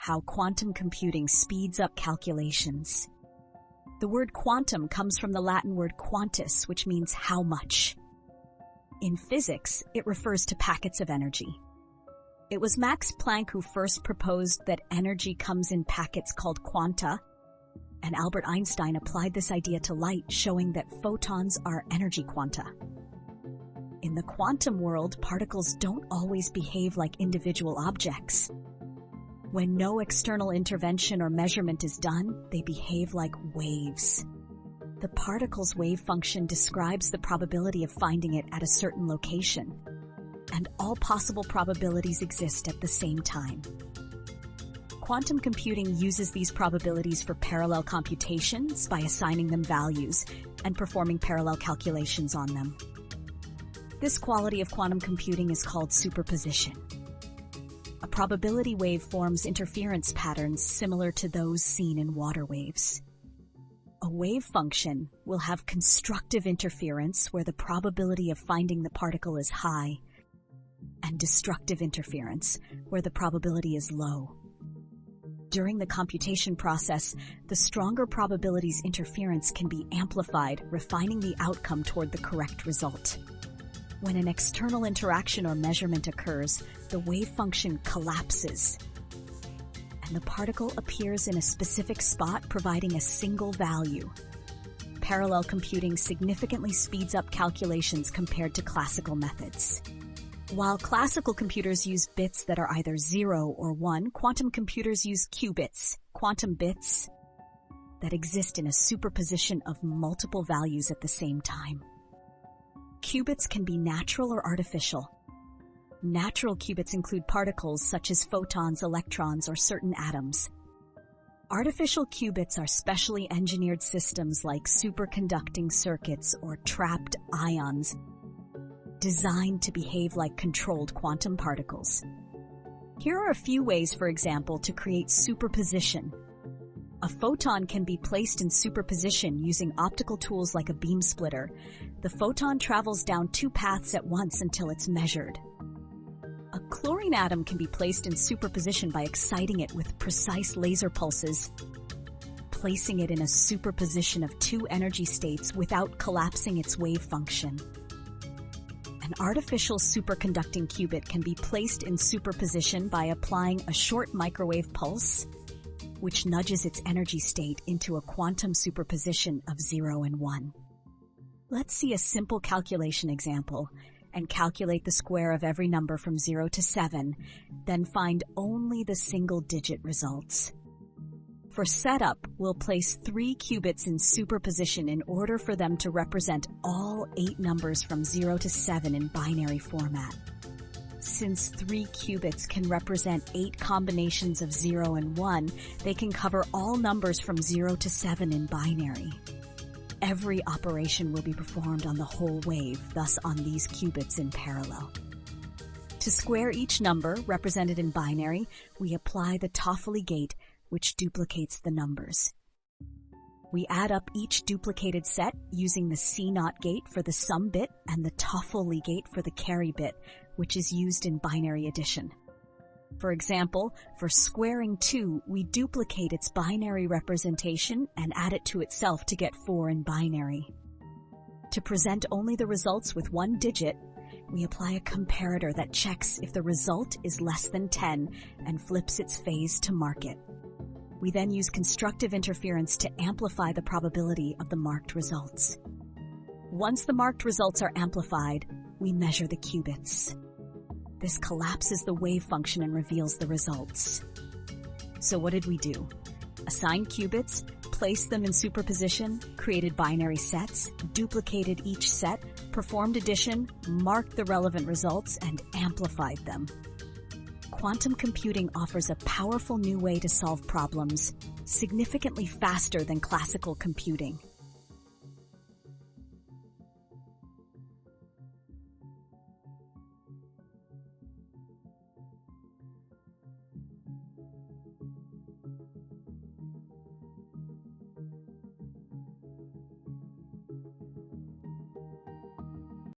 how quantum computing speeds up calculations. The word quantum comes from the Latin word quantus, which means how much. In physics, it refers to packets of energy. It was Max Planck who first proposed that energy comes in packets called quanta, and Albert Einstein applied this idea to light, showing that photons are energy quanta. In the quantum world, particles don't always behave like individual objects. When no external intervention or measurement is done, they behave like waves. The particle's wave function describes the probability of finding it at a certain location, and all possible probabilities exist at the same time. Quantum computing uses these probabilities for parallel computations by assigning them values and performing parallel calculations on them. This quality of quantum computing is called superposition. A probability wave forms interference patterns similar to those seen in water waves. A wave function will have constructive interference where the probability of finding the particle is high, and destructive interference where the probability is low. During the computation process, the stronger probability's interference can be amplified, refining the outcome toward the correct result. When an external interaction or measurement occurs, the wave function collapses, and the particle appears in a specific spot, providing a single value. Parallel computing significantly speeds up calculations compared to classical methods. While classical computers use bits that are either 0 or 1, quantum computers use qubits, quantum bits, that exist in a superposition of multiple values at the same time. Qubits can be natural or artificial. Natural qubits include particles such as photons, electrons, or certain atoms. Artificial qubits are specially engineered systems like superconducting circuits or trapped ions, designed to behave like controlled quantum particles. Here are a few ways, for example, to create superposition. A photon can be placed in superposition using optical tools like a beam splitter. The photon travels down two paths at once until it's measured. A chlorine atom can be placed in superposition by exciting it with precise laser pulses, placing it in a superposition of two energy states without collapsing its wave function. An artificial superconducting qubit can be placed in superposition by applying a short microwave pulse, which nudges its energy state into a quantum superposition of 0 and 1. Let's see a simple calculation example and calculate the square of every number from 0 to 7, then find only the single-digit results. For setup, we'll place 3 qubits in superposition in order for them to represent all 8 numbers from 0 to 7 in binary format. Since 3 qubits can represent 8 combinations of 0 and 1, they can cover all numbers from 0 to 7 in binary. Every operation will be performed on the whole wave, thus on these qubits in parallel. To square each number, represented in binary, we apply the Toffoli gate, which duplicates the numbers. We add up each duplicated set using the C0 gate for the sum bit and the Toffoli gate for the carry bit, which is used in binary addition. For example, for squaring 2, we duplicate its binary representation and add it to itself to get 4 in binary. To present only the results with 1 digit, we apply a comparator that checks if the result is less than 10 and flips its phase to mark it. We then use constructive interference to amplify the probability of the marked results. Once the marked results are amplified, we measure the qubits. This collapses the wave function and reveals the results. So what did we do? Assigned qubits, placed them in superposition, created binary sets, duplicated each set, performed addition, marked the relevant results, and amplified them. Quantum computing offers a powerful new way to solve problems, significantly faster than classical computing.